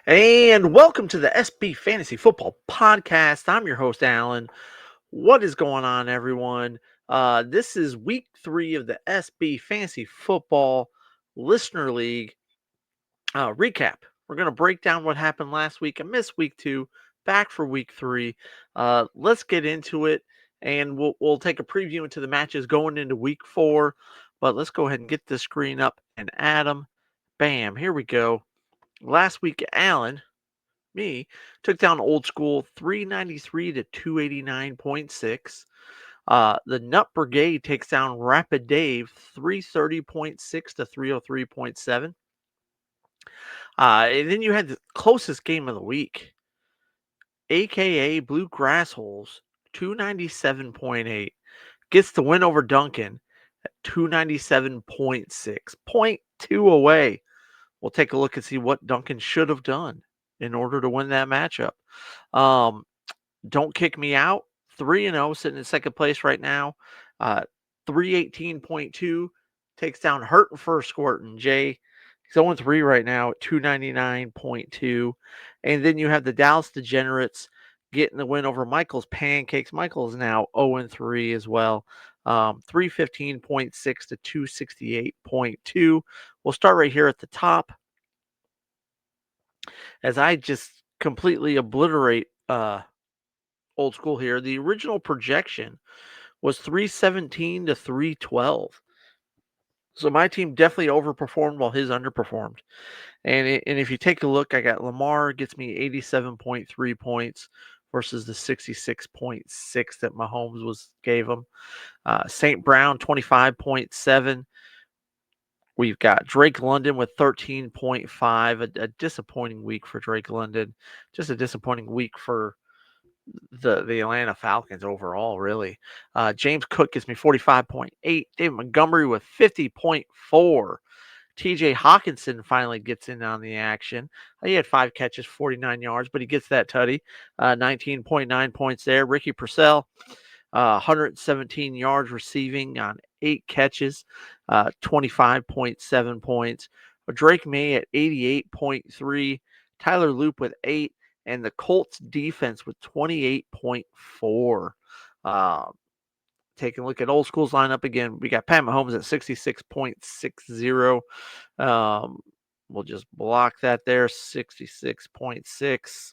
And welcome to the SB Fantasy Football Podcast. I'm your host, Alan. What is going on, everyone? This is week 3 of the SB Fantasy Football Listener League recap. We're going to break down what happened last week. I missed week 2, back for week 3. Let's get into it, and we'll take a preview into the matches going into week 4. But let's go ahead and get the screen up and add them. Bam, here we go. Last week, Alan took down Old School 393 to 289.6. The Nut Brigade takes down Rapid Dave 330.6 to 303.7. And then you had the closest game of the week, aka Blue Grass Holes 297.8 gets the win over Duncan at 297.6, 0.2 away. We'll take a look and see what Duncan should have done in order to win that matchup. Don't kick me out. 3-0, sitting in second place right now. 318.2 takes down Hurtin' for Squirtin' Jay. He's 0-3 right now at 299.2. And then you have the Dallas Degenerates getting the win over Michael's Pancakes. Michael's now 0-3 as well. 315.6 to 268.2. We'll start right here at the top as I just completely obliterate Old School here. The original projection was 317 to 312. So my team definitely overperformed while his underperformed. And if you take a look, I got Lamar gets me 87.3 points versus the 66.6 that Mahomes gave him. St. Brown 25.7. We've got Drake London with 13.5. A disappointing week for Drake London. Just a disappointing week for the Atlanta Falcons overall, really. James Cook gives me 45.8. David Montgomery with 50.4. TJ Hawkinson finally gets in on the action. He had 5 catches, 49 yards, but he gets that tutty. 19.9 points there. Ricky Purcell, 117 yards receiving on 8 catches, 25.7 points. Drake May at 88.3. Tyler Loop with 8. And the Colts defense with 28.4. Taking a look at Old School's lineup again, we got Pat Mahomes at 66.60. We'll just block that there, 66.6.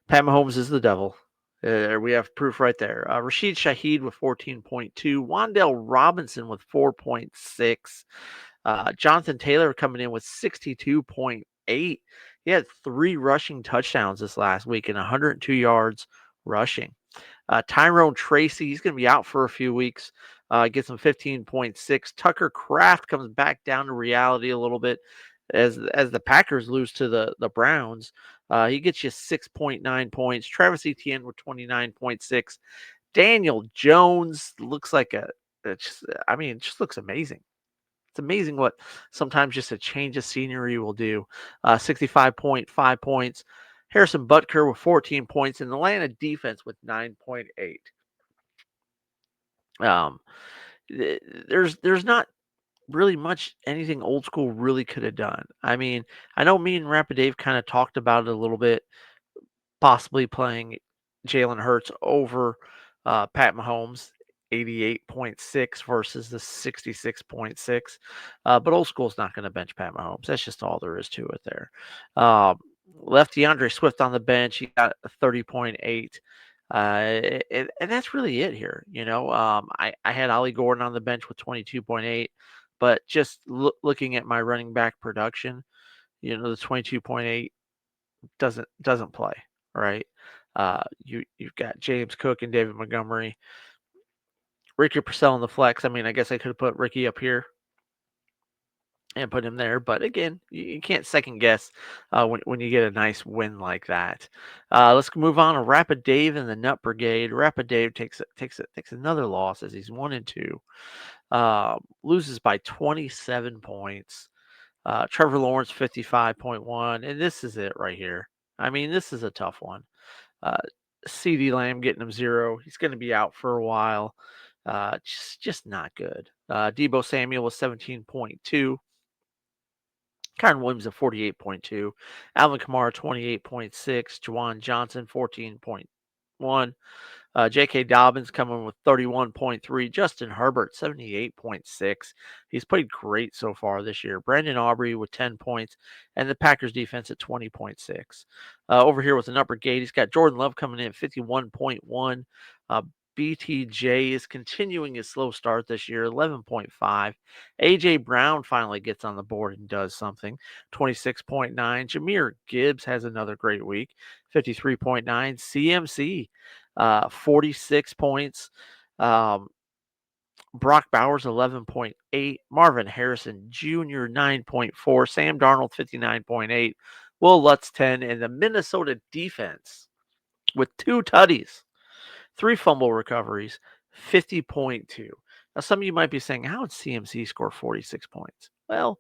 Pat Mahomes is the devil. We have proof right there. Rashid Shaheed with 14.2. Wan'Dale Robinson with 4.6. Jonathan Taylor coming in with 62.8. He had 3 rushing touchdowns this last week and 102 yards rushing. Tyrone Tracy, he's going to be out for a few weeks. Gets him 15.6. Tucker Kraft comes back down to reality a little bit as the Packers lose to the Browns. He gets you 6.9 points. Travis Etienne with 29.6. Daniel Jones looks like it just looks amazing. It's amazing what sometimes just a change of scenery will do. 65.5 points. Harrison Butker with 14 points, and the Atlanta defense with 9.8. There's not really much anything Old School really could have done. I mean, I know me and Rapid Dave kind of talked about it a little bit, possibly playing Jalen Hurts over Pat Mahomes. 88.6 versus the 66.6. But Old School's not going to bench Pat Mahomes. That's just all there is to it there. Left DeAndre Swift on the bench. He got a 30.8. And that's really it here. I had Ollie Gordon on the bench with 22.8. But just looking at my running back production, the 22.8 doesn't play, right? You've got James Cook and David Montgomery. Ricky Purcell in the flex. I mean, I guess I could have put Ricky up here and put him there, but again, you can't second guess when you get a nice win like that. Let's move on to Rapid Dave and the Nut Brigade. Rapid Dave takes another loss as he's 1-2. Loses by 27 points. Trevor Lawrence 55.1, and this is it right here. I mean, this is a tough one. CD Lamb getting him 0. He's going to be out for a while. Just not good. Debo Samuel was 17.2. Kyron Williams at 48.2. Alvin Kamara 28.6. Juwan Johnson 14.1. J.K. Dobbins coming with 31.3. Justin Herbert, 78.6. He's played great so far this year. Brandon Aubrey with 10 points, and the Packers defense at 20.6. Over here with an upper gate, he's got Jordan Love coming in at 51.1. BTJ is continuing his slow start this year, 11.5. A.J. Brown finally gets on the board and does something, 26.9. Jahmyr Gibbs has another great week, 53.9. CMC 46 points. Um, Brock Bowers, 11.8. Marvin Harrison Jr., 9.4. Sam Darnold, 59.8. Will Lutz, 10. And the Minnesota defense with 2 tutties, 3 fumble recoveries, 50.2. Now, some of you might be saying, how did CMC score 46 points? Well,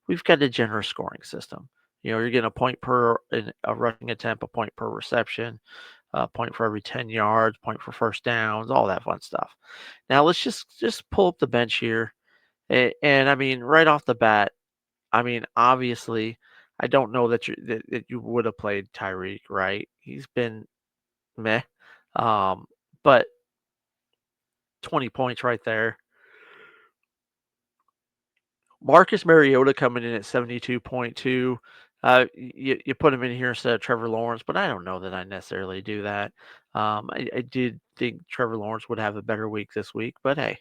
we've got a generous scoring system. You're getting a point per in a rushing attempt, a point per reception, a point for every 10 yards, point for first downs, all that fun stuff. Now let's just pull up the bench here, and I mean right off the bat, I mean obviously, I don't know that you would have played Tyreek, right? He's been meh, um, but 20 points right there. Marcus Mariota coming in at 72.2. You put him in here instead of Trevor Lawrence, but I don't know that I necessarily do that. I did think Trevor Lawrence would have a better week this week, but hey,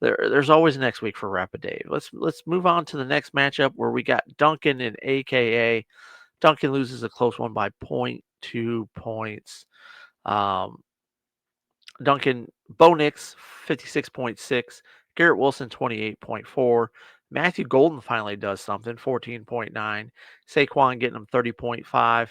there's always next week for Rapid Dave. Let's move on to the next matchup where we got Duncan and AKA. Duncan loses a close one by point 2 points. Um, Duncan Bo Nix 56.6, Garrett Wilson 28.4, Matthew Golden finally does something 14.9, Saquon getting him 30.5,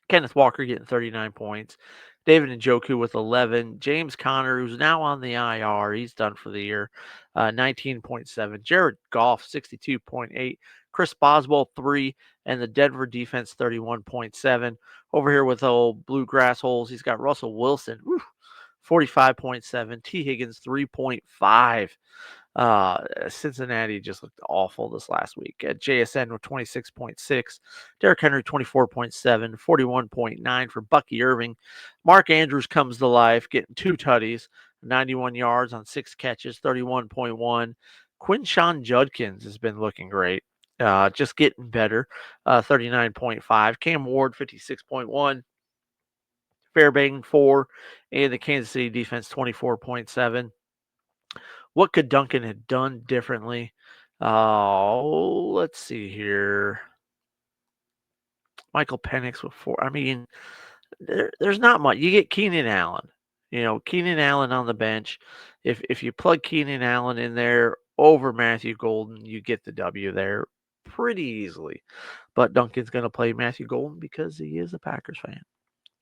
Kenneth Walker getting 39 points, David Njoku with 11, James Conner, who's now on the IR, he's done for the year, 19.7, Jared Goff 62.8, Chris Boswell 3, and the Denver defense 31.7. Over here with old Bluegrass Holes, he's got Russell Wilson. Whew, 45.7. T. Higgins, 3.5. Cincinnati just looked awful this last week. JSN with 26.6. Derrick Henry, 24.7. 41.9 for Bucky Irving. Mark Andrews comes to life, getting 2 tutties, 91 yards on 6 catches, 31.1. Quinshawn Judkins has been looking great. Just getting better, 39.5. Cam Ward, 56.1. Fairbairn 4, and the Kansas City defense 24.7. What could Duncan have done differently? Oh, let's see here. Michael Penix with 4. I mean, there's not much. You get Keenan Allen. Keenan Allen on the bench. If you plug Keenan Allen in there over Matthew Golden, you get the W there pretty easily. But Duncan's going to play Matthew Golden because he is a Packers fan.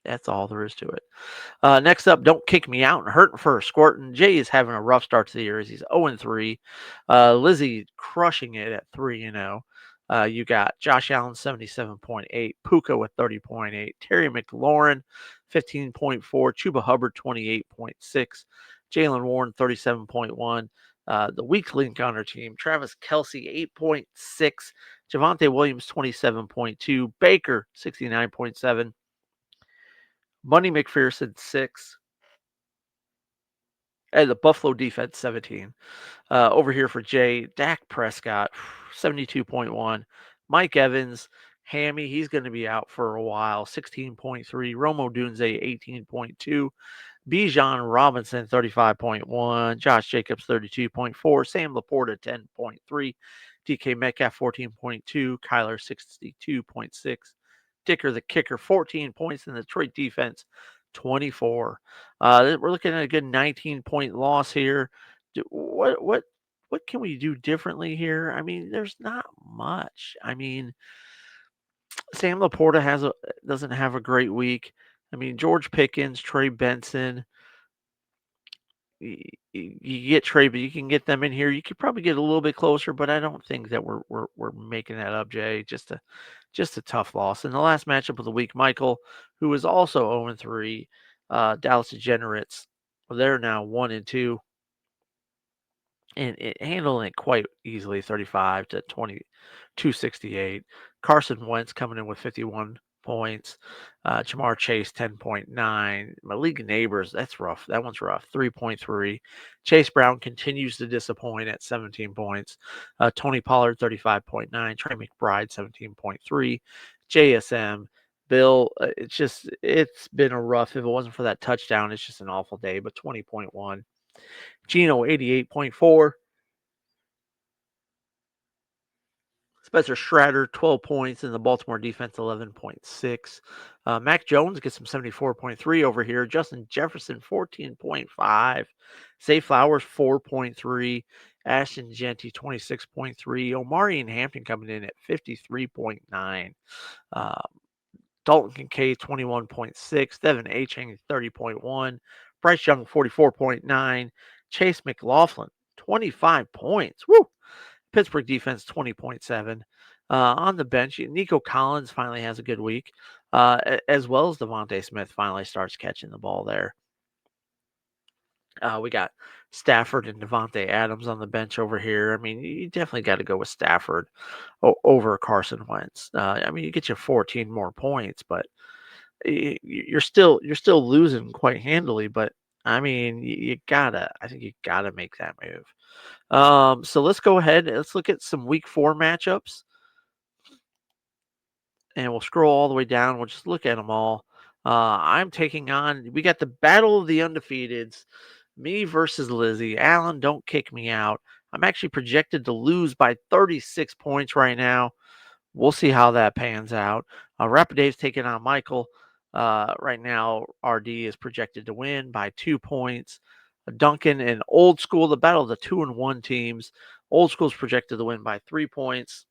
That's all there is to it. Next up, Don't Kick Me Out and Hurting for a Squirtin'. Jay is having a rough start to the year as he's 0-3. Lizzie crushing it at 3-0. You got Josh Allen 77.8, Puka with 30.8, Terry McLaurin 15.4, Chuba Hubbard 28.6, Jalen Warren 37.1. The weak link on our team, Travis Kelsey 8.6, Javonte Williams 27.2, Baker 69.7. Money McPherson 6, and the Buffalo defense 17. Over here for Jay, Dak Prescott 72.1, Mike Evans, Hammy, he's going to be out for a while 16.3, Romo Dunze 18.2, Bijan Robinson 35.1, Josh Jacobs 32.4, Sam Laporta 10.3, DK Metcalf 14.2, Kyler 62.6, Dicker the kicker 14 points, in the Detroit defense 24. We're looking at a good 19-point loss here. What can we do differently here? I mean, there's not much. I mean, Sam Laporta doesn't have a great week. I mean, George Pickens, Trey Benson, you get Trey, but you can get them in here. You could probably get a little bit closer, but I don't think that we're making that up, Jay. Just a tough loss. In the last matchup of the week, Michael, who is also 0-3, Dallas Degenerates, they're now 1-2, and handling it quite easily, 35 to 20, 268. Carson Wentz coming in with 51 points. Jamar Chase, 10.9. My league neighbors, that's rough. That one's rough. 3.3. Chase Brown continues to disappoint at 17 points. Tony Pollard, 35.9. Trey McBride, 17.3. JSM. Bill, it's been a rough. If it wasn't for that touchdown, it's just an awful day, but 20.1. Gino, 88.4. Spencer Strider, 12 points, and the Baltimore defense, 11.6. Mac Jones gets some 74.3 over here. Justin Jefferson, 14.5. Zay Flowers, 4.3. Ashton Genty, 26.3. Omari and Hampton coming in at 53.9. Uh, Dalton Kincaid, 21.6. Devin Achane, 30.1. Bryce Young, 44.9. Chase McLaughlin, 25 points. Woo! Pittsburgh defense, 20.7. On the bench, Nico Collins finally has a good week, as well as Devontae Smith finally starts catching the ball there. We got Stafford and Devontae Adams on the bench over here. I mean, you definitely got to go with Stafford over Carson Wentz. I mean, you get you 14 more points, but you're still losing quite handily. But I mean, I think you gotta make that move. So let's go ahead and let's look at some week 4 matchups, and we'll scroll all the way down. We'll just look at them all. I'm taking on, we got the battle of the undefeateds, me versus Lizzie. Alan, don't kick me out. I'm actually projected to lose by 36 points right now. We'll see how that pans out. Rapid Dave's taking on Michael. Right now, RD is projected to win by 2 points. Duncan and Old School, the battle of the 2-1 teams. Old School's projected to win by 3 points.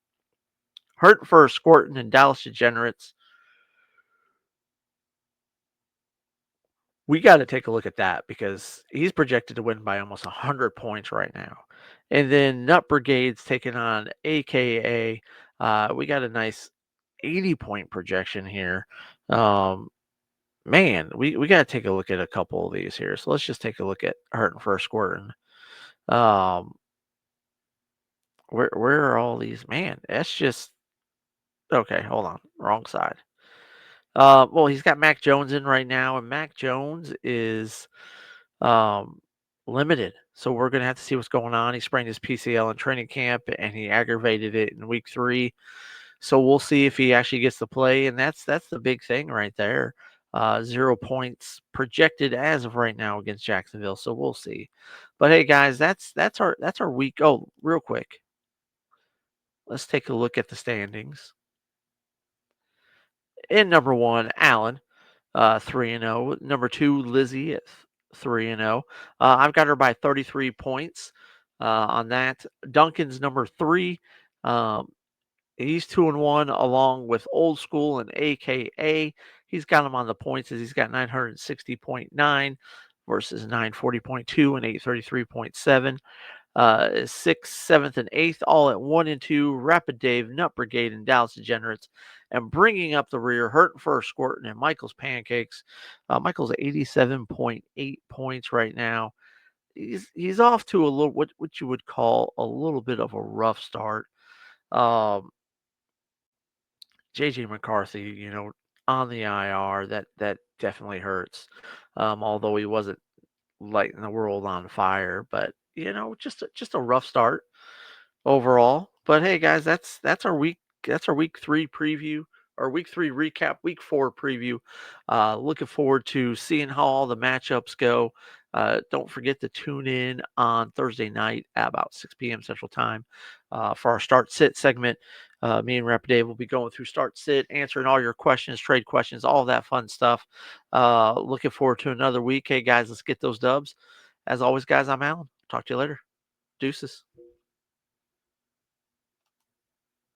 Hurt for Squirtin' and Dallas Degenerates. We got to take a look at that because he's projected to win by almost 100 points right now. And then Nut Brigade's taking on AKA. We got a nice 80-point projection here. Man, we got to take a look at a couple of these here. So let's just take a look at Hurting for Squirtin'. Where are all these? Man, that's just okay. Hold on, wrong side. Well, he's got Mac Jones in right now, and Mac Jones is um limited. So we're gonna have to see what's going on. He sprained his PCL in training camp, and he aggravated it in week 3. So we'll see if he actually gets to play, and that's the big thing right there. 0 points projected as of right now against Jacksonville. So we'll see. But hey, guys, that's our week. Oh, real quick, let's take a look at the standings. In number 1, Allen, 3-0. Number 2, Lizzie at 3-0. I've got her by 33 points on that. Duncan's number 3. He's 2-1 along with Old School and AKA. He's got him on the points as he's got 960.9 versus 940.2 and 833.7. 6th, 7th, and 8th, all at 1 and 2. Rapid Dave, Nut Brigade, and Dallas Degenerates. And bringing up the rear, Hurting for Squirtin' and Michael's Pancakes. Michael's 87.8 points right now. He's off to a little what you would call a little bit of a rough start. JJ McCarthy, on the IR, that definitely hurts. Although he wasn't lighting the world on fire, but just a rough start overall. But hey, guys, that's our week. That's our week 3 preview, or week 3 recap, week 4 preview. Looking forward to seeing how all the matchups go. Don't forget to tune in on Thursday night at about 6 p.m. Central Time for our Start Sit segment. Me and Rapid Dave will be going through Start Sit, answering all your questions, trade questions, all that fun stuff. Looking forward to another week. Hey, guys, let's get those dubs. As always, guys, I'm Alan. Talk to you later. Deuces.